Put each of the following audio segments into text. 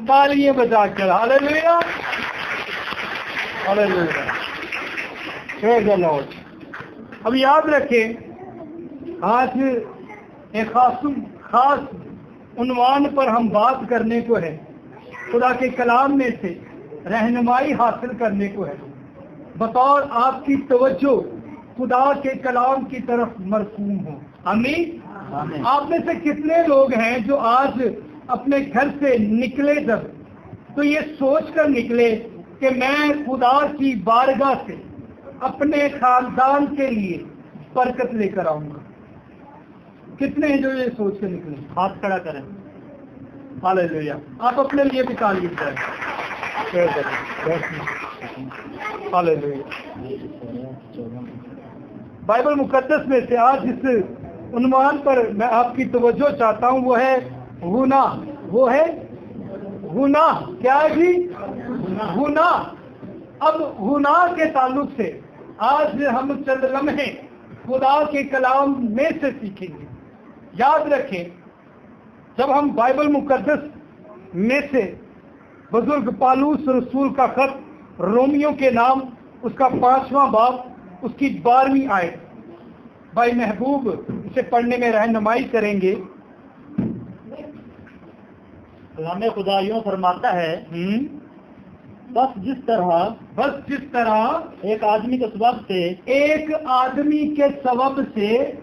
तालियां बजा कर hallelujah hallelujah praise the Lord. अब याद रखें आज एक खास उन्वान पर हम बात करने को है, खुदा के कलाम में से रहनुमाई हासिल करने को है। बतौर आपकी तवज्जो खुदा के कलाम की तरफ मरकूम हो। आमीन। आप में से कितने लोग हैं जो आज अपने घर से निकले जब तो ये सोच कर निकले कि मैं खुदा की बारगाह से अपने खानदान के लिए बरकत लेकर आऊंगा? कितने हैं जो ये सोच कर निकले? हाथ खड़ा करें। हालेलुया। आप अपने लिए भी ताली बजाएं। हालेलुया। बाइबल मुकद्दस में से आज जिस उन्वान पर मैं आपकी तवज्जो चाहता हूं वो है गुनाह। वो है गुनाह। क्या है जी? गुनाह। अब गुनाह के ताल्लुक से आज हम चंद लम्हे खुदा के कलाम में से सीखेंगे। याद रखें जब हम बाइबल मुकद्दस में से बुजुर्ग पालूस रसूल का खत रोमियो के नाम उसका 5वां बाब उसकी 12वीं आयत भाई महबूब इसे पढ़ने में रहनुमाई करेंगे। कलाम खुदा यूं फरमाता है, बस जिस तरह एक आदमी के सबब से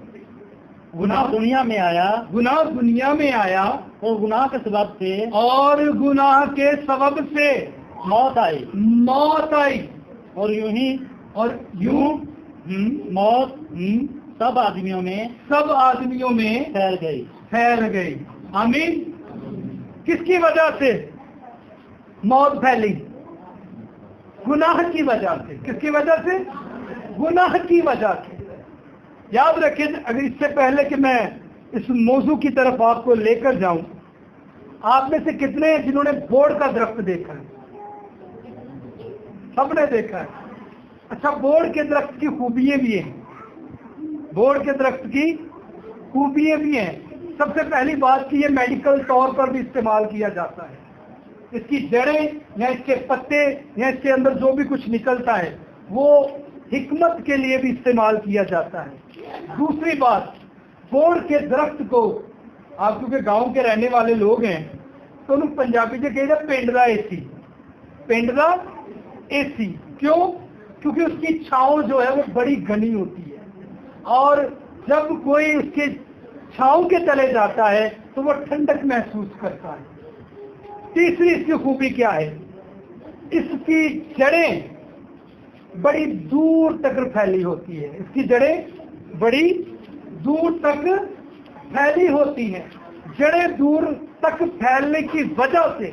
गुनाह दुनिया में आया और गुनाह के सबब से मौत आई और यूं मौत सब आदमियों में फैल गई। आमीन। किसकी वजह से मौत फैली? गुनाह की वजह से। किसकी वजह से? गुनाह की वजह से। याद रखें अगर इससे पहले कि मैं इस मौजू की तरफ आपको लेकर जाऊं, आप में से कितने हैं जिन्होंने बोर्ड का दरख्त देखा है? सबने देखा है। अच्छा, बोर्ड के दरख्त की खूबियां भी हैं। बोर्ड के दरख्त की खूबियां भी हैं। सबसे पहली बात कि ये मेडिकल तौर पर भी इस्तेमाल किया जाता है। इसकी जड़ें या इसके पत्ते या इसके अंदर जो भी कुछ निकलता है वो हिकमत के लिए भी इस्तेमाल किया जाता है। दूसरी बात, बोर्ड के दरख्त को आप क्योंकि गांव के रहने वाले लोग हैं तो उन्हें पंजाबी से कहेगा पिंडला एसी। क्यों? क्योंकि उसकी छांव जो है वो बड़ी घनी होती है और जब कोई उसके छांव के तले जाता है तो वो ठंडक महसूस करता है। तीसरी इसकी खूबी क्या है? इसकी जड़ें बड़ी दूर तक फैली होती है। इसकी जड़ें बड़ी दूर तक फैली होती हैं। जड़ें दूर तक फैलने की वजह से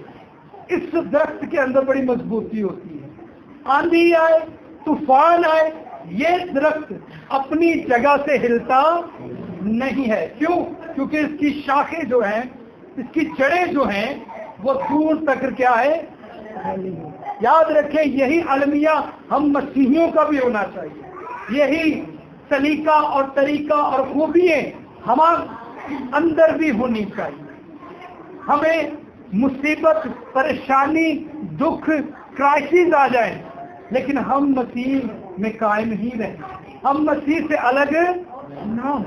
इस दरख्त के अंदर बड़ी मजबूती होती है। आंधी आए, तूफान आए, ये दरख्त अपनी जगह से हिलता नहीं है। क्यों? क्योंकि इसकी शाखें जो हैं, इसकी जड़ें जो हैं वो दूर तक क्या है? याद रखें यही अलमिया हम मसीहियों का भी होना चाहिए। यही सलीका और तरीका और खूबियां हमारे अंदर भी होनी चाहिए। हमें मुसीबत, परेशानी, दुख, क्राइसिस आ जाए लेकिन हम मसीह में कायम ही रहें, हम मसीह से अलग ना हो,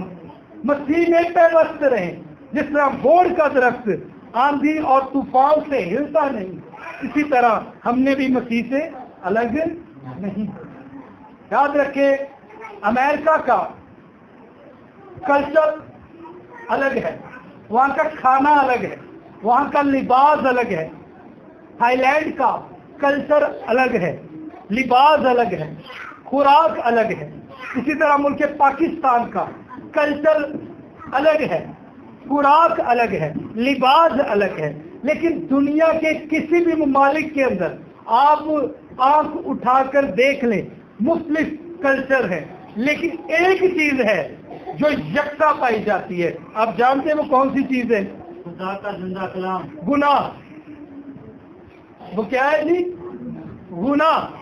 मसीह में पैवस्त रहें। जिस तरह बोर्ड का दरख्त आंधी और तूफान से हिलता नहीं, इसी तरह हमने भी मसीह से अलग नहीं। याद रखें अमेरिका का कल्चर अलग है, वहाँ का खाना अलग है, वहाँ का लिबास अलग है। थाईलैंड का कल्चर अलग है, लिबास अलग है, खुराक अलग है। इसी तरह मुल्क पाकिस्तान का कल्चर अलग है, खुराक अलग है, लिबास अलग है। लेकिन दुनिया के किसी भी ममालिक के अंदर आप आंख उठाकर देख लें, मुख्तलिफ कल्चर है, लेकिन एक चीज है जो यकसा पाई जाती है। आप जानते हैं वो कौन सी चीज है? खुदा का जिंदा कलाम। गुनाह। वो क्या है जी? गुनाह।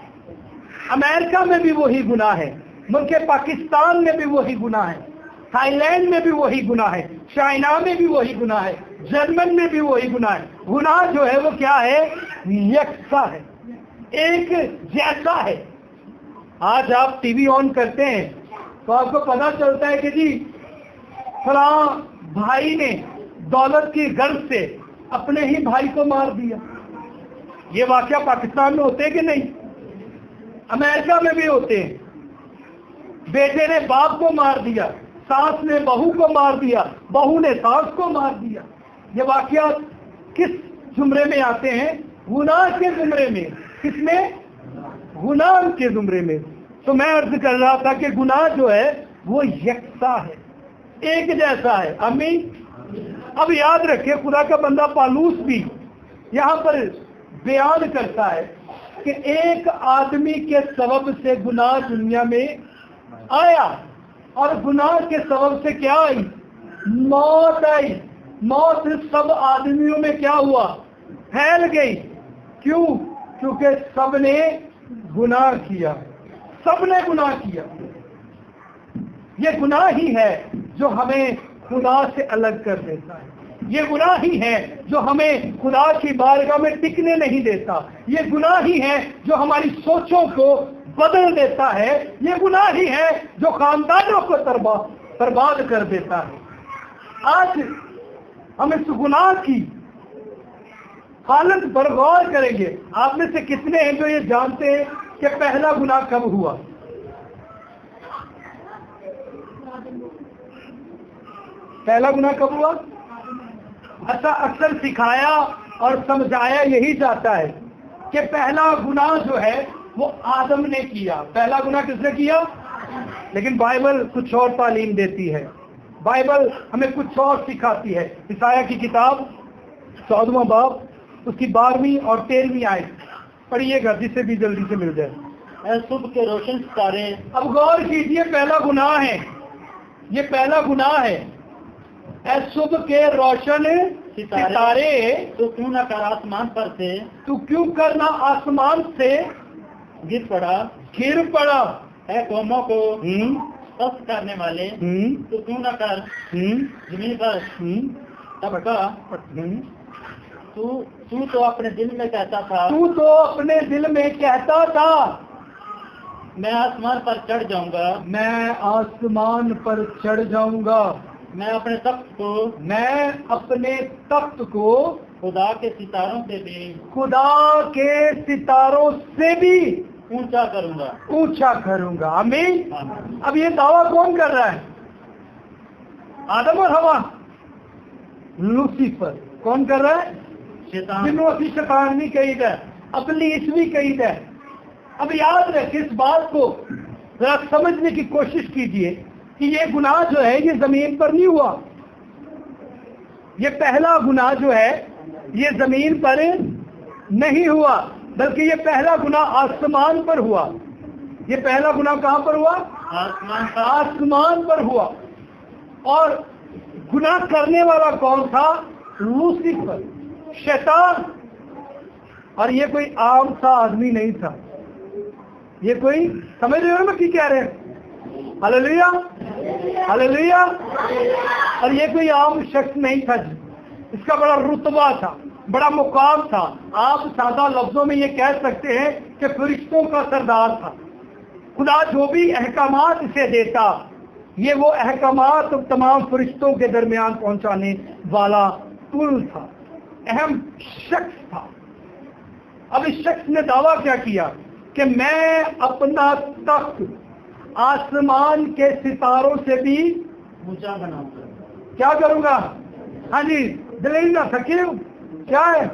अमेरिका में भी वही गुनाह है, मुल्क पाकिस्तान में भी वही गुनाह है, थाईलैंड में भी वही गुनाह है, चाइना में भी वही गुनाह है, जर्मन में भी वही गुनाह है। गुनाह जो है वो क्या है? यकसा है, एक जैसा है। आज आप टीवी ऑन करते हैं तो आपको पता चलता है कि जी फलां भाई ने दौलत की गर्ज से अपने ही भाई को मार दिया। ये वाकया पाकिस्तान में होते हैं कि नहीं? अमेरिका में भी होते हैं। बेटे ने बाप को मार दिया, सास ने बहू को मार दिया, बहू ने सास को मार दिया। ये वाकया किस जुमरे में आते हैं? गुनाह के जुमरे में। किसमें? गुनाह के जुमरे में। तो मैं अर्ज कर रहा था कि गुनाह जो है वो यकसा है, एक जैसा है। अमीन। अब याद रखिए, खुदा का बंदा पालूस भी यहाँ पर बयान करता है कि एक आदमी के सबब से गुनाह दुनिया में आया, और गुनाह के सबब से क्या आई? मौत आई। मौत सब आदमियों में क्या हुआ? फैल गई। क्यों? क्योंकि सबने गुनाह किया, सबने गुनाह किया। ये गुनाह ही है जो हमें खुदा से अलग कर देता है। ये गुनाह ही है जो हमें खुदा की बारगाह में टिकने नहीं देता। ये गुनाह ही है जो हमारी सोचों को बदल देता है। ये गुनाह ही है जो खानदानों को बर्बाद कर देता है। आज हम इस गुनाह की हालत पर गौर करेंगे। आप में से कितने हैं जो ये जानते हैं कि पहला गुनाह कब हुआ? पहला गुनाह कब हुआ? अच्छा, अक्सर सिखाया और समझाया यही जाता है कि पहला गुनाह जो है वो आदम ने किया। पहला गुनाह किसने किया? लेकिन बाइबल कुछ और तालीम देती है। बाइबल हमें कुछ और सिखाती है। ईसाया की किताब 14वां बाब, उसकी 12वीं और 13वीं आयत पढ़िएगा, जिससे भी जल्दी से मिल जाए। सुबह के रोशन सितारे। अब गौर कीजिए, पहला गुनाह है, ये पहला गुनाह है। सुबह के रोशन सितारे तो क्यों न कर आसमान पर से, तू क्यों करना आसमान से गिर पड़ा है कौमों को स्पष्ट करने वाले, तो क्यों न कर जमीन पर तबका। तू तो अपने दिल में कहता था, तू तो अपने दिल में कहता था, मैं आसमान पर चढ़ जाऊंगा, मैं आसमान पर चढ़ जाऊंगा, मैं अपने तख्त को खुदा के सितारों से भी ऊंचा करूंगा। आमीन। अब ये दावा कौन कर रहा है? आदम और हवा? लूसीफर। कौन कर रहा है? शैतान भी कही है, इब्लीस भी कही है। अब याद रखिए, इस बात को जरा समझने की कोशिश कीजिए कि ये गुनाह जो है ये जमीन पर नहीं हुआ। ये पहला गुनाह जो है ये जमीन पर नहीं हुआ, बल्कि ये पहला गुनाह आसमान पर हुआ। ये पहला गुनाह कहाँ पर हुआ? आसमान पर हुआ। और गुनाह करने वाला कौन था? लूसीफर, शैतान। और ये कोई आम सा आदमी नहीं था। ये कोई, समझ रहे हो ना क्या कह रहे हैं? Hallelujah, hallelujah. और ये कोई आम शख्स नहीं था जी, इसका बड़ा रुतबा था, बड़ा मुकाम था। आप सादा लफ्जों में ये कह सकते हैं कि फरिश्तों का सरदार था। खुदा जो भी अहकामात इसे देता, ये वो अहकामात तमाम फरिश्तों के दरमियान पहुंचाने वाला पुल था, अहम शख्स था। अब इस शख्स ने दावा क्या किया कि मैं अपना तख्त आसमान के सितारों से भी ऊंचा बनाऊंगा। क्या करूंगा? हाँ जी, दलील ना सके, क्या है?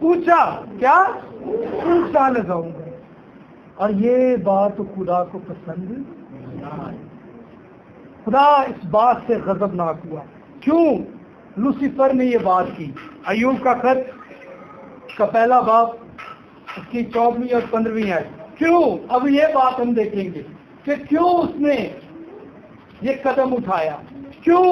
ऊंचा, क्या? ऊंचा लगाऊंगा। और ये बात खुदा को पसंद नहीं। खुदा इस बात से गजबनाक हुआ। क्यों? लूसीफर ने ये बात की। अय्यूब का खत का पहला बाब, उसकी 14वीं और 15वीं आयत। क्यों? अब ये बात हम देखेंगे कि क्यों उसने ये कदम उठाया, क्यों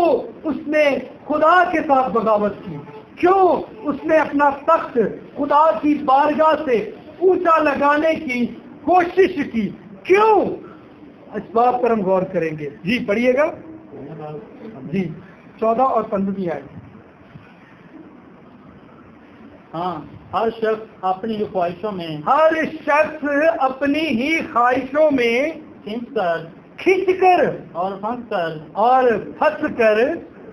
उसने खुदा के साथ बगावत की, क्यों उसने अपना तख्त खुदा की बारगाह से ऊंचा लगाने की कोशिश की, क्यों? इस बात पर हम गौर करेंगे। जी पढ़िएगा जी, 14 और 15वीं आयत। हाँ, हर शख्स अपनी ख्वाहिशों में हर शख्स अपनी ही ख्वाहिशों में खींचकर और फंस कर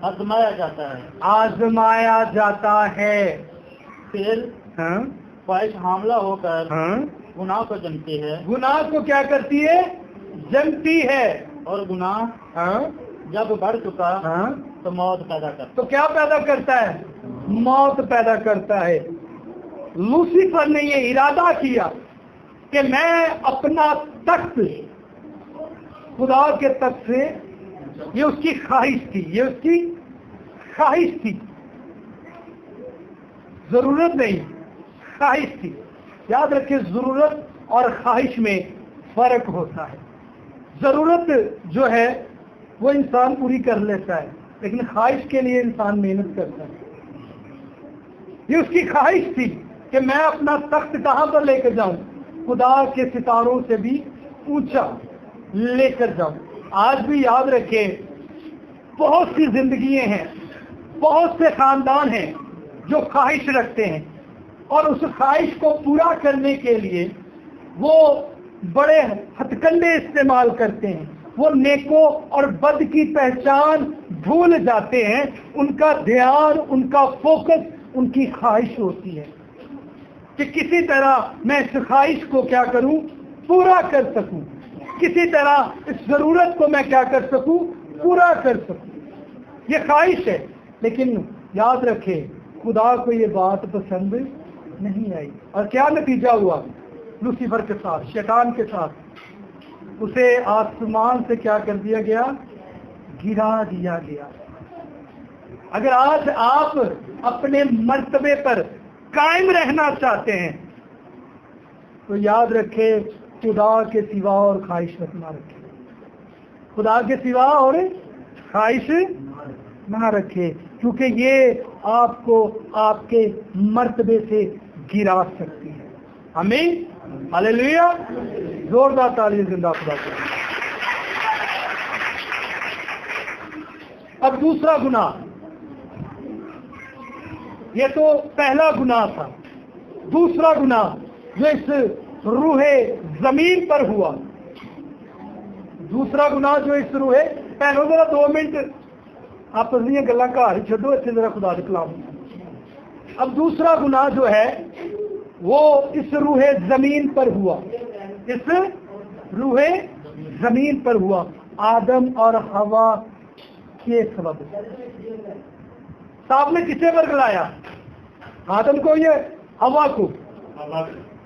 आजमाया जाता है। आजमाया जाता है। फिर हाँ? ख्वाहिश हमला होकर हाँ? गुनाह को जमती है, गुनाह को क्या करती है? जमती है। और गुनाह हाँ? जब बढ़ चुका हाँ? तो मौत पैदा करता तो क्या पैदा करता है? मौत पैदा करता है। लूसीफर ने ये इरादा किया कि मैं अपना तख्त, खुदा के तख्त से, ये उसकी ख्वाहिश थी, जरूरत नहीं, ख्वाहिश थी। याद रखिए, जरूरत और ख्वाहिश में फर्क होता है। जरूरत जो है वो इंसान पूरी कर लेता है, लेकिन ख्वाहिश के लिए इंसान मेहनत करता है। ये उसकी ख्वाहिश थी कि मैं अपना तख्त कहां पर लेकर जाऊं? खुदा के सितारों से भी ऊंचा लेकर जाऊं। आज भी याद रखें, बहुत सी जिंदगियां हैं, बहुत से खानदान हैं जो ख्वाहिश रखते हैं, और उस ख्वाहिश को पूरा करने के लिए वो बड़े हथकंडे इस्तेमाल करते हैं। वो नेको और बद की पहचान भूल जाते हैं। उनका ध्यान, उनका फोकस उनकी ख्वाहिश होती है कि किसी तरह मैं इस ख्वाहिश को क्या करूं? पूरा कर सकूं। किसी तरह इस जरूरत को मैं क्या कर सकूं? पूरा कर सकूं। ये ख्वाहिश है। लेकिन याद रखें, खुदा को ये बात पसंद नहीं आई, और क्या नतीजा हुआ? लूसीफर के साथ, शैतान के साथ, उसे आसमान से क्या कर दिया गया? गिरा दिया गया। अगर आज आप अपने मर्तबे पर कायम रहना चाहते हैं तो याद रखें, खुदा के सिवा और ख्वाहिश मत ना रखें। खुदा के सिवा और ख्वाहिश ना रखें, क्योंकि ये आपको आपके मर्तबे से गिरा सकती है। आमीन, हालेलुया। जोरदार ताली जिंदा खुदा को। अब दूसरा गुनाह, ये तो पहला गुनाह था। दूसरा गुनाह जो इस रूहे जमीन पर हुआ, दूसरा गुनाह जो इस रूहे, पहले जरा 2 मिनट आप गल्ला घर छोड़ो, इतने जरा खुदा के कलाम। अब दूसरा गुनाह जो है वो इस रूहे जमीन पर हुआ, इस रूहे जमीन पर हुआ, आदम और हवा के सबब। सांप ने किसे बरगलाया? आदम को, ये हवा को?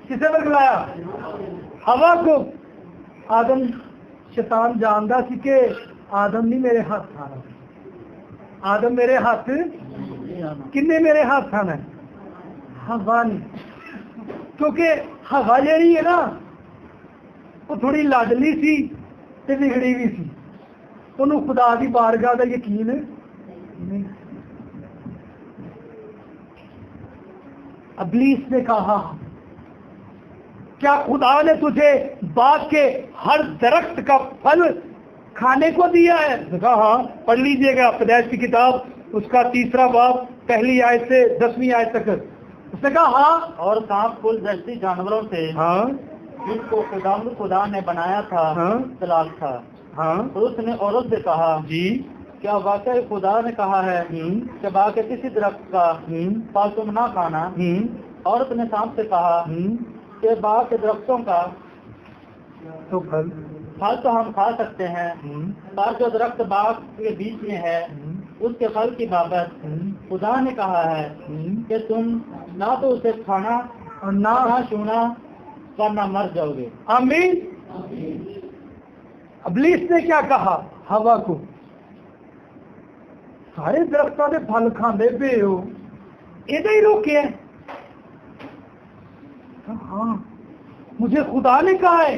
किसे बरगलाया? हवा को। आदम, शैतान जानता सी कि आदम नहीं मेरे हाथ खाना, आदम मेरे हाथ, किन्ने मेरे हाथ खाना है? हवा ने। क्योंकि हवा जी है ना, वो थोड़ी लाडली सी ते बिगड़ी भी सी, उन्होंने खुदा की बारगाह का यकीन नहीं। इब्लीस ने कहा, क्या खुदा ने तुझे बाग के हर दरख्त का फल खाने को दिया है? कहा हाँ। पढ़ लीजिएगा पैदाइश की किताब, उसका 3 बाब, 1 आयत से 10वीं आयत तक। उसने कहा हाँ। और सांप कुल दहशती जानवरों से, हाँ, जिनको खुदा ने बनाया था, हाँ, तलाक था। हाँ। तो उसने औरत से कहा, जी क्या वाकई खुदा ने कहा है कि बाग के किसी दरख्त का फल तुम ना खाना? औरत ने सांप से कहा कि बाग के दरख्तों का तो फल तो हम खा सकते हैं, पर जो दरख्त बाग के बीच में है उसके फल की बाबत खुदा ने कहा है कि तुम ना तो उसे खाना और ना छूना, वरना मर जाओगे। आमीन। इब्लीस ने क्या कहा हवा को? सारे दरख्तों के फल खाते पे हो, इधर ही रोके है? हाँ, मुझे खुदा ने कहा है,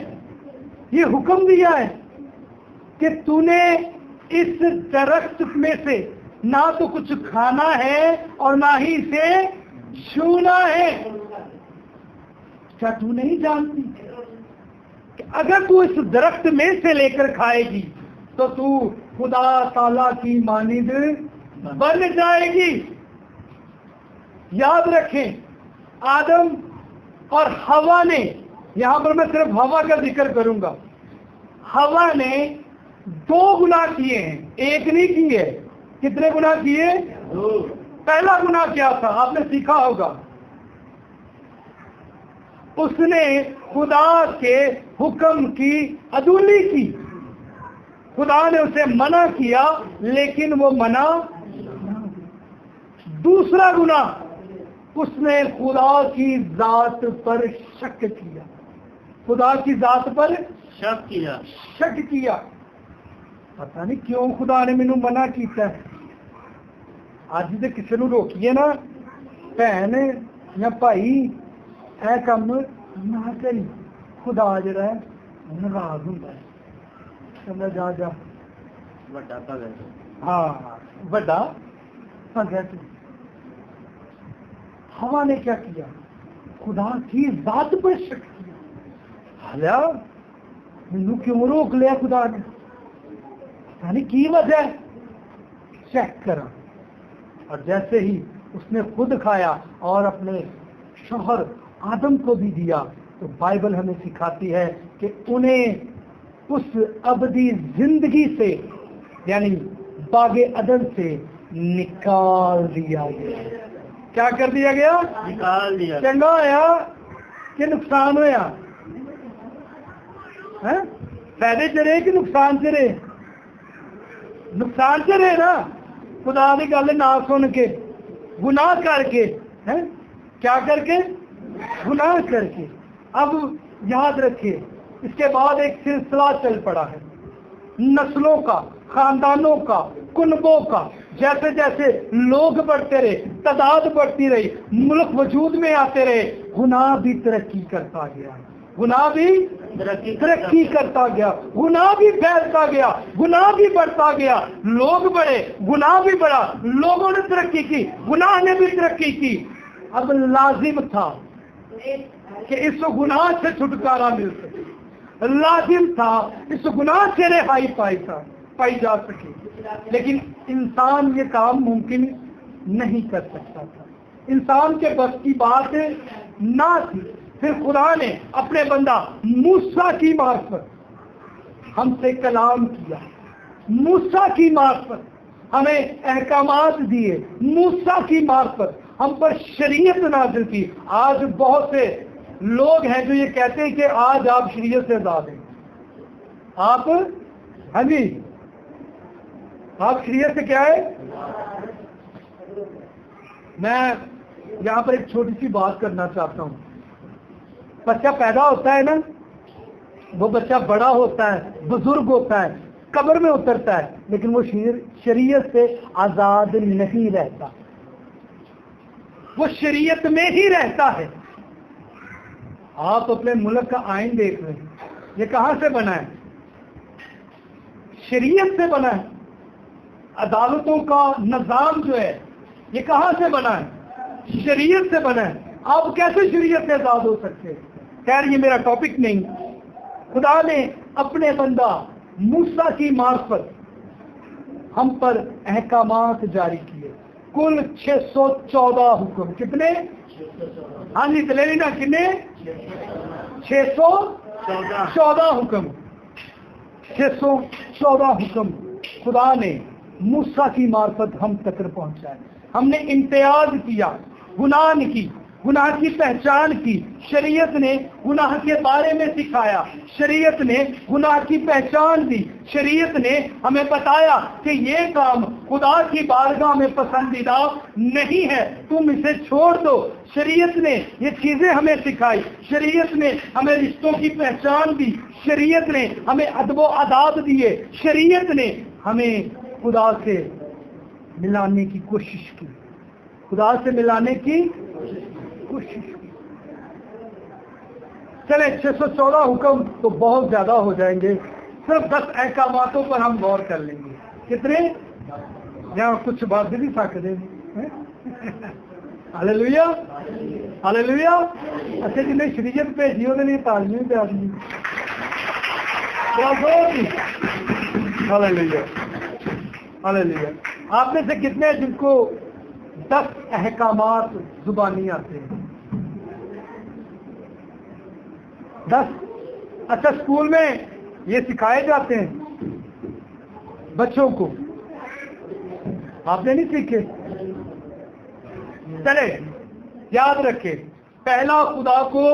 ये हुक्म दिया है कि तूने इस दरख्त में से ना तो कुछ खाना है और ना ही इसे छूना है। क्या तू नहीं जानती कि अगर तू इस दरख्त में से लेकर खाएगी तो तू खुदा ताला की मानिंद बन जाएगी? याद रखें, آدم اور ہوا نے، یہاں پر میں صرف ہوا کا ذکر کروں گا، ہوا نے 2 گناہ کیے ہیں، ایک نہیں کیے. کتنے گناہ کیے؟ 2. پہلا گناہ کیا تھا؟ آپ نے سیکھا ہوگا، اس نے خدا کے حکم کی عدولی کی. خدا نے اسے منع کیا لیکن وہ منع. دوسرا گناہ، اس نے خدا کی ذات پر شک کیا. خدا کی ذات پر شک کیا. پتہ نہیں کیوں خدا نے مینوں منع کیتا ہے. اج تے کسی نو روکیے نا بہن یا بھائی اے کم نہ کری، خدا جڑا ہے ناراض ہوندا ہے. کہندا جا جا بڑا بھگت. ہاں بڑا بھگت. ہوا نے کیا کیا؟ خدا کی ذات پر شک کیا. حالا مینوں کیوں روک لیا خدا نے؟ یعنی کی وجہ ہے؟ چیک کرا. اور جیسے ہی اس نے خود کھایا اور اپنے شوہر آدم کو بھی دیا تو بائبل ہمیں سکھاتی ہے کہ انہیں اس ابدی زندگی سے یعنی باغ عدن سے نکال دیا گیا. کیا کر دیا گیا؟ نکال دیا. چنگا ہویا کہ نقصان ہویا؟ فائدے چ رہے کہ نقصان چ رہے؟ نقصان چ رہے نا. خدا کی گل نہ سن کے، گناہ کر کے، کیا کر کے؟ گناہ کر کے. اب یاد رکھیے اس کے بعد ایک سلسلہ چل پڑا ہے نسلوں کا، خاندانوں کا، کنبوں کا. جیسے جیسے لوگ بڑھتے رہے، تعداد بڑھتی رہی، ملک وجود میں آتے رہے، گناہ بھی ترقی کرتا گیا. گناہ بھی ترقی کرتا گیا، گناہ بھی پھیلتا گیا، گناہ بھی بڑھتا گیا. لوگ بڑھے، گناہ بھی بڑھا. لوگوں نے ترقی کی، گناہ نے بھی ترقی کی. اب لازم تھا کہ اس گناہ سے چھٹکارا مل سکے. لازم تھا اس گناہ سے رہائی پائی جا سکے. لیکن انسان یہ کام ممکن نہیں کر سکتا تھا. انسان کے بس کی بات نہ تھی. پھر خدا نے اپنے بندہ موسیٰ کی معرفت ہم سے کلام کیا. موسیٰ کی معرفت ہمیں احکامات دیے. موسیٰ کی معرفت ہم پر شریعت نازل کی. آج بہت سے لوگ ہیں جو یہ کہتے ہیں کہ آج آپ شریعت سے آزاد ہیں. آپ ہاں جی آپ شریعت سے کیا ہے؟ میں یہاں پر ایک چھوٹی سی بات کرنا چاہتا ہوں. بچہ پیدا ہوتا ہے نا، وہ بچہ بڑا ہوتا ہے، بزرگ ہوتا ہے، قبر میں اترتا ہے، لیکن وہ شریعت سے آزاد نہیں رہتا. وہ شریعت میں ہی رہتا ہے. آپ اپنے ملک کا آئین دیکھ رہے ہیں، یہ کہاں سے بنا ہے؟ شریعت سے بنا ہے. عدالتوں کا نظام جو ہے یہ کہاں سے بنا ہے؟ شریعت سے بنا ہے. آپ کیسے شریعت سے آزاد ہو سکتے ہیں؟ خیر یہ میرا ٹاپک نہیں. خدا نے اپنے بندہ موسیٰ کی معرفت ہم پر احکامات جاری کیے. کل 614 حکم. کتنے؟ ہاں جی چلے لینا کتنے؟ 614 حکم. 614 حکم خدا نے موسیٰ کی معرفت ہم تک پہنچائے. ہم نے امتیاز کیا، گناہ کی، گناہ کی پہچان کی. شریعت نے گناہ کے بارے میں سکھایا، شریعت نے گناہ کی پہچان دی. شریعت نے ہمیں بتایا کہ یہ کام خدا کی بارگاہ میں پسندیدہ نہیں ہے، تم اسے چھوڑ دو. شریعت نے یہ چیزیں ہمیں سکھائی. شریعت نے ہمیں رشتوں کی پہچان دی. شریعت نے ہمیں ادب و آداب دیے. شریعت نے ہمیں خدا سے ملانے کی کوشش کی. خدا سے ملانے کی کوشش کی. چلے 614 حکم تو بہت زیادہ ہو جائیں گے، صرف 10 احکاماتوں پر ہم غور کر لیں گے. کتنے؟ یہاں کچھ بات بھی سکتے ہیں. ہاللیلویا ہاللیلویا. اچھا جنہیں شریعت بھیجی وہ لیے تعلیم پہ آدمی. ہاللیلویا ہاللیلویا. آپ میں سے کتنے جن کو 10 احکامات زبانی آتے ہیں؟ 10। अच्छा, स्कूल में ये सिखाए जाते हैं बच्चों को, आपने नहीं सीखे? चले याद रखे, पहला खुदा को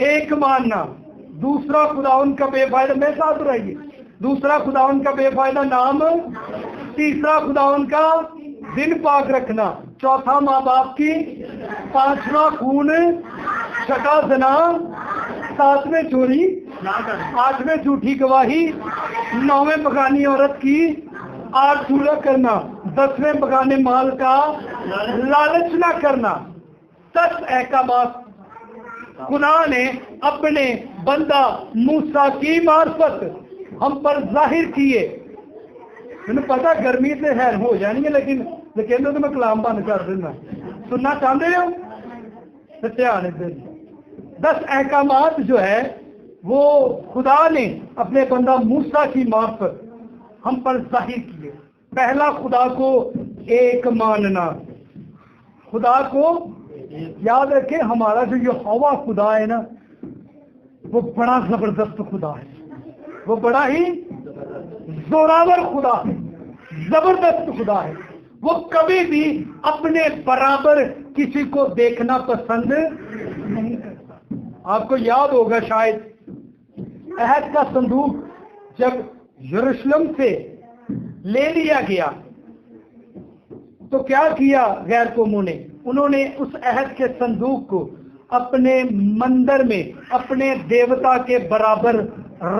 एक मानना, दूसरा खुदा उनका बेफायदा, मेरे साथ रहिए, दूसरा खुदा उनका बेफायदा नाम, तीसरा खुदा उनका दिन पाक रखना, चौथा माँ बाप की, पांचवा खून, छठा ज़ना, सातवें चोरी, आठवें झूठी गवाही, नौवें बगानी औरत की 8 चूड़ा करना, 10वें बगाने माल का लालच न करना। 10 अहकामात खुदा ने अपने बंदा मूसा की मार्फत हम पर जाहिर किए। मैंने पता गर्मी से हैर हो जानी है, लेकिन तो मैं कलाम बंद कर देना। सुनना चाहते हो तो ध्यान दें। 10 अहकामात जो है वो खुदा ने अपने बंदा मूसा की मार्फत हम पर जाहिर किए। पहला, खुदा को एक मानना। खुदा को याद रखें, हमारा जो यहोवा खुदा है ना, वो बड़ा जबरदस्त खुदा है, वो बड़ा ही जोरावर खुदा है, जबरदस्त खुदा है। वो कभी भी अपने बराबर किसी को देखना पसंद नहीं करता। आपको याद होगा शायद, अहद का संदूक जब यरूशलेम से ले लिया गया तो क्या किया गैर कौमों ने? उन्होंने उस अहद के संदूक को अपने मंदिर में अपने देवता के बराबर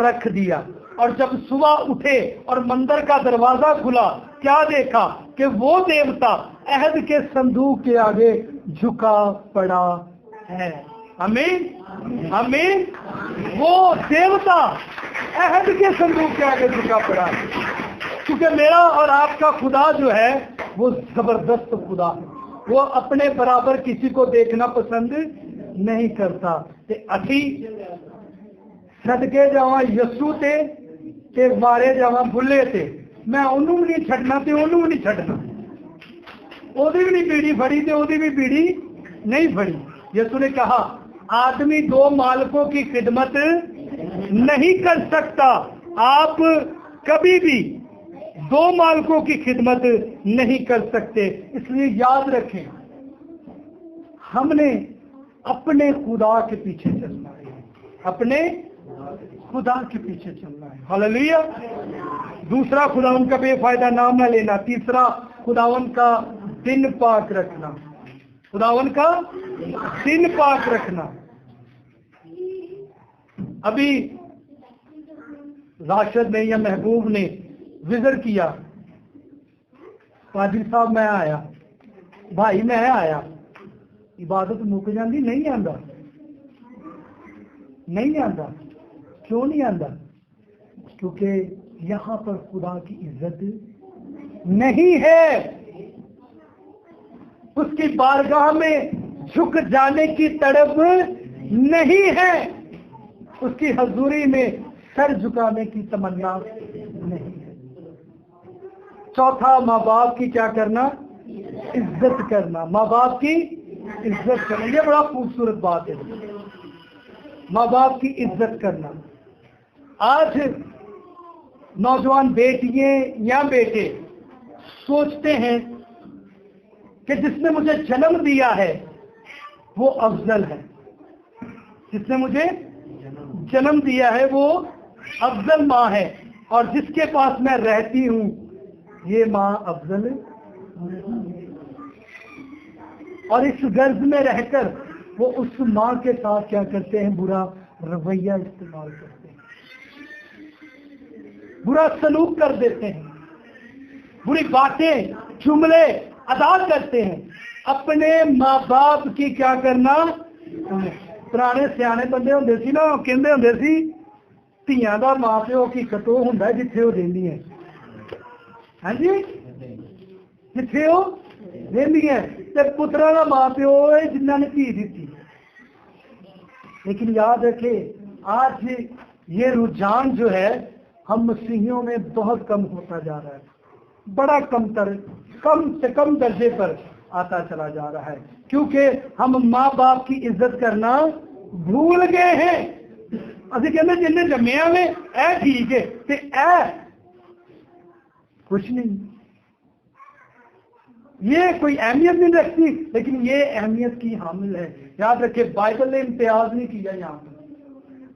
रख दिया। और जब सुबह उठे और मंदिर का दरवाजा खुला, क्या देखा कि वो देवता अहद के संदूक के आगे झुका पड़ा है। आमीन, आमीन। वो देवता अहद के संदूक के आगे झुका पड़ा है, क्योंकि मेरा और आपका खुदा जो है वो जबरदस्त खुदा है। वो अपने बराबर किसी को देखना पसंद नहीं करता। ते असी सदके जावा यसू ते मारे जावा बुले ते, मैं ओनू भी नहीं छड़ना ते ओनू भी नहीं छड़ना, ओदी भी नहीं बीड़ी फड़ी ते ओदी भी बीड़ी नहीं फड़ी। यसू ने कहा, आदमी 2 मालिकों की खिदमत नहीं कर सकता। आप कभी भी 2 मालिकों की खिदमत नहीं कर सकते। इसलिए याद रखें, हमने अपने खुदा के पीछे चलना है, अपने खुदा के पीछे चलना है। हालेलुया। दूसरा, खुदा उनका बेफायदा नाम न लेना। तीसरा, खुदावन का दिन पाक रखना, खुदावन का दिन पाक रखना। अभी राशिद ने या महबूब ने विजिट किया, पादरी साहब मैं आया, भाई मैं आया, इबादत मुक जाती, नहीं आंदा, नहीं आंदा। क्यों नहीं आंदा? क्योंकि यहाँ पर खुदा की इज्जत नहीं है, उसकी बारगाह में झुक जाने की तड़प नहीं है, उसकी हजूरी में सर झुकाने की तमन्ना नहीं है। चौथा, माँ बाप की क्या करना? इज्जत करना, माँ बाप की इज्जत करना। ये बड़ा खूबसूरत बात है, माँ बाप की इज्जत करना। आज नौजवान बेटियां या बेटे सोचते हैं कि जिसने मुझे जन्म दिया है वो अफजल है, जिसने मुझे जन्म दिया है वो अफजल माँ है, और जिसके पास मैं रहती हूँ ये माँ अफजल नहीं। और इस गर्ज में रहकर वो उस माँ के साथ क्या करते हैं? बुरा रवैया इस्तेमाल करते हैं, बुरा सलूक कर देते हैं, बुरी बातें जुमले अदा करते हैं। अपने माँ बाप की क्या करना? पुराने सियाने बंदे होंगे सी ना, कहते होंगे सी, ਧੀਆਂ ਦਾ ਮਾਂ ਪਿਓ ਹਕੀਕਤ ਉਹ ਹੁੰਦਾ ਜਿੱਥੇ ਉਹ ਰਹਿੰਦੀ ਹੈ। ਹਾਂਜੀ, ਜਿੱਥੇ ਉਹ ਰਹਿੰਦੀ ਹੈ, ਤੇ ਪੁੱਤਰਾਂ ਦਾ ਮਾਂ ਪਿਓ ਹੈ ਜਿਨ੍ਹਾਂ ਨੇ ਧੀ ਦਿੱਤੀ। लेकिन याद रखे, आज ये रुझान जो है हम मसीहियों में बहुत कम होता जा रहा है, बड़ा कम से कम दर्जे पर आता चला जा रहा है, क्योंकि हम माँ बाप की इज्जत करना भूल गए हैं। ਅਸੀਂ ਕਹਿੰਦੇ ਜਿੰਨੇ ਜੰਮਿਆ ਵੇ ਇਹ ਠੀਕ ਹੈ ਤੇ ਇਹ कुछ नहीं, ये कोई अहमियत नहीं रखती, लेकिन ये अहमियत की हामिल है। याद रखिए बाइबल ने इम्तियाज नहीं किया यहाँ पर,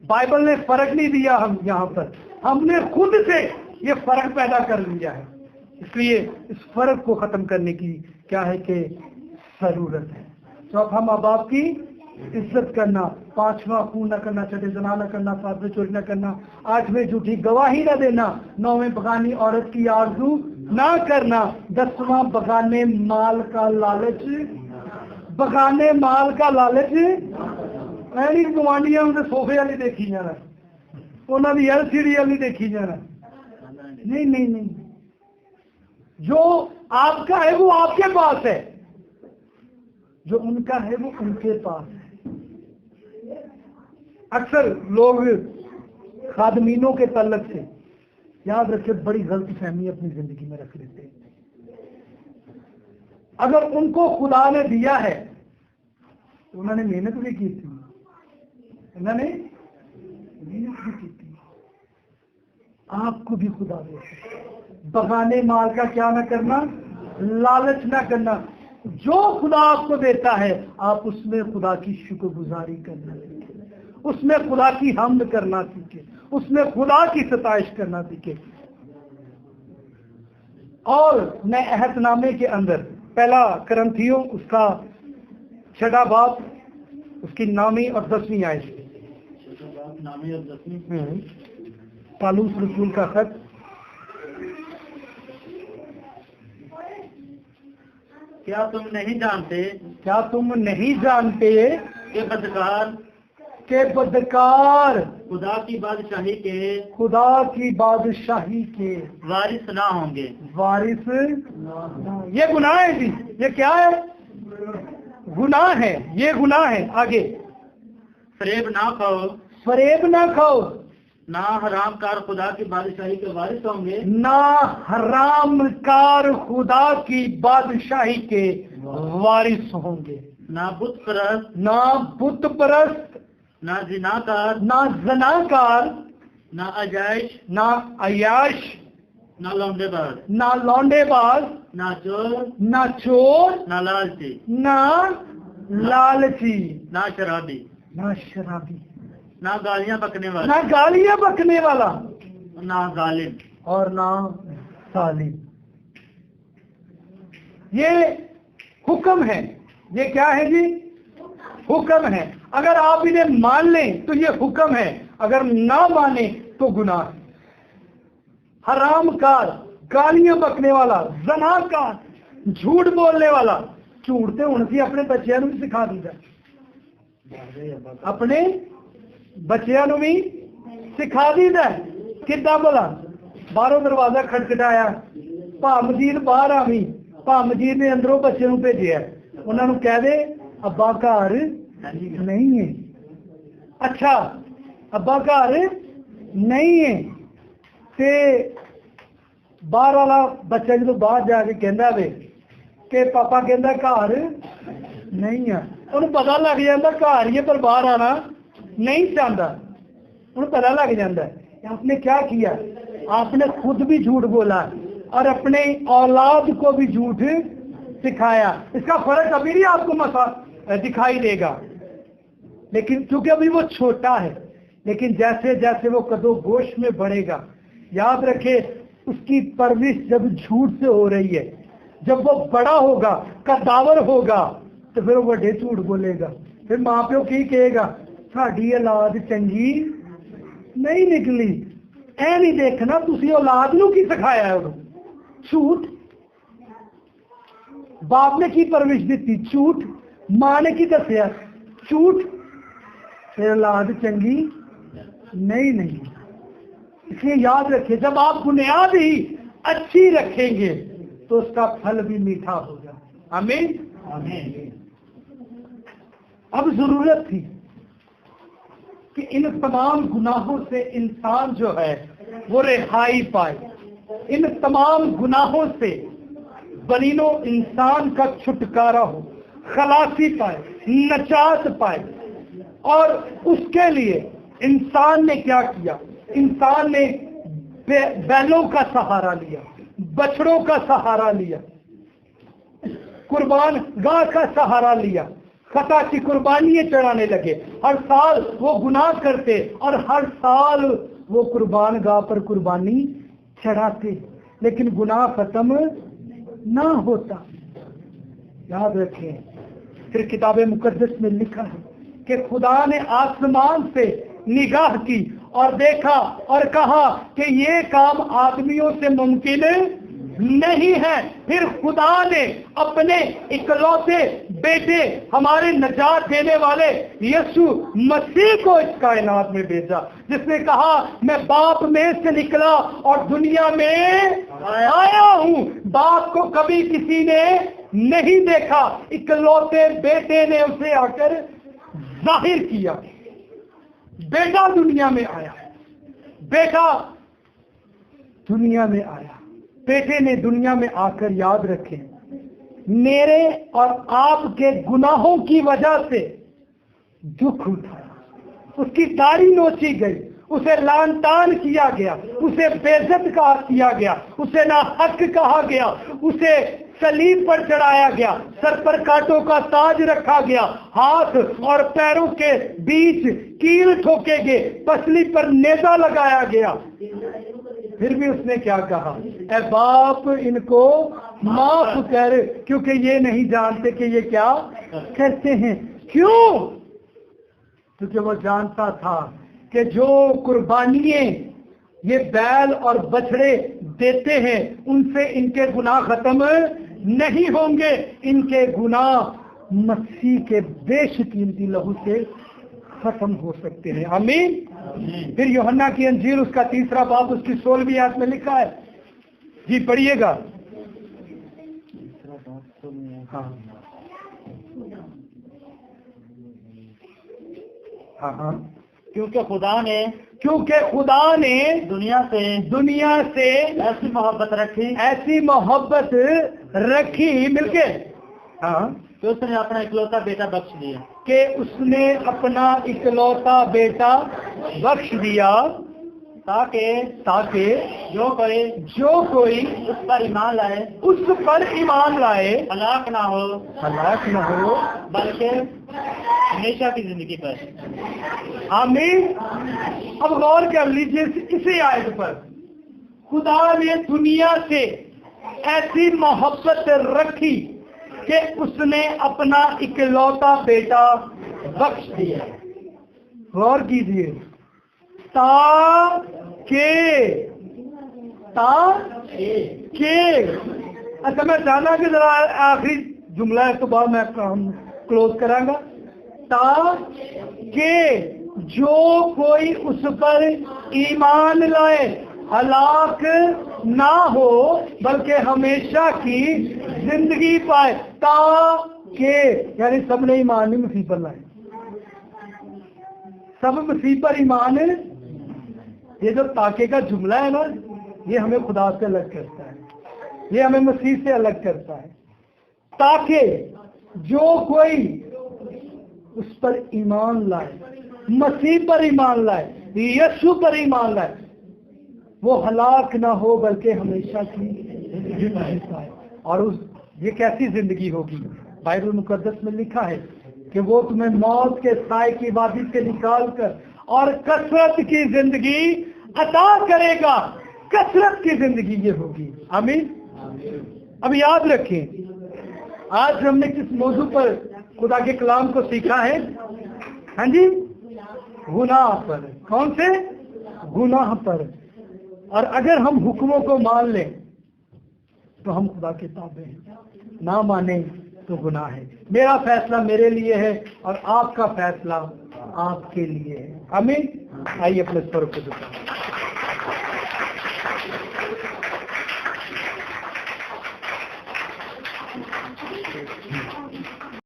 बाइबल ने फर्क नहीं दिया हम यहाँ पर, हमने खुद से ये फर्क पैदा कर लिया है। इसलिए इस फर्क को खत्म करने की क्या है कि जरूरत है। तो अब हम अब आपकी इज्जत करना, पांचवा खून न करना, छठे जना न करना, सातवें चोरी न करना, आठवें झूठी गवाही न देना, नौवें बगानी औरत की आरज़ू ना करना, 10वां बगाने माल का लालच, बगाने माल का लालच नहीं गुआंढियां उनके सोफे वाली देखी जाना, उन्होंने LCD वाली देखी जाना, नहीं नहीं नहीं, जो आपका है वो आपके पास है, जो उनका है वो उनके पास है। अक्सर लोग खादमीनों के तल्लक से, याद रखिए, बड़ी गलती फहमी अपनी जिंदगी में रख लेते हैं। अगर उनको खुदा ने दिया है तो उन्होंने मेहनत भी की थी, उन्होंने मेहनत भी की थी, आपको भी खुदा दे। बगाने माल का क्या ना करना, लालच ना करना। जो खुदा आपको देता है आप उसमें खुदा की शुक्रगुजारी करना सीखे, उसमें खुदा की हम्द करना सीखे, उसमें खुदा की सताइश करना सीखे। और नए अहदनामे के अंदर पहला करंथियों उसका 6वां बाब उसकी 9वीं और 10वीं आयत, पालूस रसूल का खत, क्या तुम नहीं जानते, क्या तुम नहीं जानते कि बदकार के बदकार खुदा की बादशाही के, खुदा की बादशाही के वारिस ना होंगे, वारिस। ये गुनाह है जी, ये क्या है, गुनाह है, ये गुनाह है। आगे, फरेब ना खाओ, फरेब ना खाओ, ना हराम कार खुदा की बादशाही के वारिस होंगे, ना हराम कार खुदा की बादशाही के वारिस होंगे, ना बुत परस्त, ना बुत परस्त, ना जिनाकार, ना जनाकार, ना अजाइश, ना अयाश, ना लौंडेबाज, ना लौंडेबाज, ना चोर, ना चोर, ना लालची, ना लालची, ना शराबी, ना शराबी, ना गालियां बकने वाला, ना गालियां बकने वाला, ना जालिम, और ना सालिम। ये हुक्म है, ये क्या है जी, हुक्म है। अगर आप इन्हें मान लें तो ये हुक्म है, अगर ना माने तो गुनाह है। हरामकार, गालियां बकने वाला, जनाकार, झूठ बोलने वाला, झूठ तो हूं अपने बच्चों को भी सिखा दीजा, अपने बच्चों को भी सिखा दीदा। किदा भला, बाहरों दरवाजा खटखटाया, भा मजीद बाहर आवी, भा मजीद ने अंदरों बच्चे को भेजिया, उन्होंने कह दे अब्बा घर नहीं है। अच्छा, अब्बा घर नहीं है, ते बाहर वाला बच्चा जो बाहर जाके कहता वे कि पापा कहता घर नहीं है, उन्हें पता लग जाता घर ही है पर बाहर आना नहीं चाहता, उन्हें पता लग जाता है। आपने क्या किया, आपने खुद भी झूठ बोला और अपने औलाद को भी झूठ सिखाया। इसका फर्क अभी भी आपको मसा दिखाई देगा, लेकिन क्योंकि अभी वो छोटा है, लेकिन जैसे जैसे वो कदों गोश में बढ़ेगा, याद रखे उसकी परवरिश जब झूठ से हो रही है, जब वो बड़ा होगा, कदावर होगा, तो फिर वो बड़े झूठ बोलेगा। फिर माँ प्यो की कहेगा, साड़ी औलाद चंगी नहीं निकली। ऐ नहीं देखना तुसी औलाद नूं की सिखाया है, झूठ। बाप ने की परवरिश दी, झूठ। माँ ने की दसिया, झूठ। फिर औलाद चंगी नहीं। इसलिए याद रखिए, जब आप बुनियाद ही अच्छी रखेंगे तो उसका फल भी मीठा होगा। आमीन आमीन। अब जरूरत थी कि इन तमाम गुनाहों से इंसान जो है वो रिहाई पाए, इन तमाम गुनाहों से बनीनो इंसान का छुटकारा हो, खलासी पाए, नजात पाए। और उसके लिए انسان نے کیا کیا؟ انسان نے بیلوں کا سہارا لیا، بچڑوں کا سہارا لیا، قربان گاہ کا سہارا لیا، خطا کی قربانیاں چڑھانے لگے. ہر سال وہ گناہ کرتے اور ہر سال وہ قربان گاہ پر قربانی چڑھاتے، لیکن گناہ ختم نہ ہوتا. یاد رکھیں، پھر کتاب مقدس میں لکھا ہے کہ خدا نے آسمان سے نگاہ کی اور دیکھا اور کہا کہ یہ کام آدمیوں سے ممکن نہیں ہے. پھر خدا نے اپنے اکلوتے بیٹے، ہمارے نجات دینے والے یسوع مسیح کو اس کائنات میں بھیجا، جس نے کہا میں باپ میں سے نکلا اور دنیا میں آیا ہوں. باپ کو کبھی کسی نے نہیں دیکھا، اکلوتے بیٹے نے اسے آ کر ظاہر کیا. بیٹا دنیا میں آیا، بیٹا دنیا میں آیا، بیٹے نے دنیا میں آ کر، یاد رکھیں، میرے اور آپ کے گناہوں کی وجہ سے دکھ اٹھایا، اس کی داڑھی نوچی گئی، اسے لعن طعن کیا گیا، اسے بے عزت کیا گیا، اسے ناحق کہا گیا، اسے صلیب پر چڑھایا گیا، سر پر کانٹوں کا تاج رکھا گیا، ہاتھ اور پیروں کے بیچ کیل ٹھوکے گئے، پسلی پر نیزہ لگایا گیا. پھر بھی اس نے کیا کہا؟ اے باپ ان کو معاف کر، کیونکہ یہ نہیں جانتے کہ یہ کیا کرتے ہیں. کیوں؟ کیونکہ وہ جانتا تھا کہ جو قربانیاں یہ بیل اور بچڑے دیتے ہیں ان سے ان کے گناہ ختم نہیں ہوں گے، ان کے گناہ مسیح کے بیش قیمتی لہو سے ختم ہو سکتے ہیں. آمین. پھر یوحنا کی انجیل اس کا 3 باب اس کی 16ویں آیت میں لکھا ہے. جی پڑھیے گا. ہاں. کیونکہ خدا نے دنیا سے ایسی محبت رکھی مل کے، ہاں، کہ اس نے اپنا اکلوتا بیٹا بخش دیا، کہ اس نے اپنا اکلوتا بیٹا بخش دیا، تاکہ جو کوئی اس پر ایمان لائے ہلاک نہ ہو بلکہ ہمیشہ کی زندگی پر. آمین. اب غور کر لیجیے اسی آیت پر. خدا نے دنیا سے ایسی محبت رکھی کہ اس نے اپنا اکلوتا بیٹا بخش دیا. غور کیجیے. اچھا میں جانا کہ ذرا آخری جملہ ہے تو بعد میں کلوز کراں گا. تاکہ جو کوئی اس پر ایمان لائے ہلاک نہ ہو بلکہ ہمیشہ کی زندگی پائے. تاکہ یعنی سب نے ایمان نہیں مسیح پر لائے، سب مسیح پر ایمان ہے. یہ جو تاکہ کا جملہ ہے نا، یہ ہمیں خدا سے الگ کرتا ہے، یہ ہمیں مسیح سے الگ کرتا ہے. تاکہ جو کوئی اس پر ایمان لائے، مسیح پر ایمان لائے، یسوع پر ایمان لائے، وہ ہلاک نہ ہو بلکہ ہمیشہ کی زندگی پائے. اور یہ کیسی زندگی ہوگی؟ بائبل مقدس میں لکھا ہے کہ وہ تمہیں موت کے سائے کی وادی سے نکال کر اور کثرت کی زندگی عطا کرے گا. کثرت کی زندگی یہ ہوگی. آمین. اب یاد رکھیں، آج ہم نے کس موضوع پر خدا کے کلام کو سیکھا ہے؟ ہاں جی، گناہ پر. کون سے گناہ پر؟ اور اگر ہم حکموں کو مان لیں تو ہم خدا کے تابع ہیں، نہ مانیں تو گناہ ہے. میرا فیصلہ میرے لیے ہے اور آپ کا فیصلہ آپ کے لیے ہے. آمین. آئیے اپنے سر کو جھکائیں.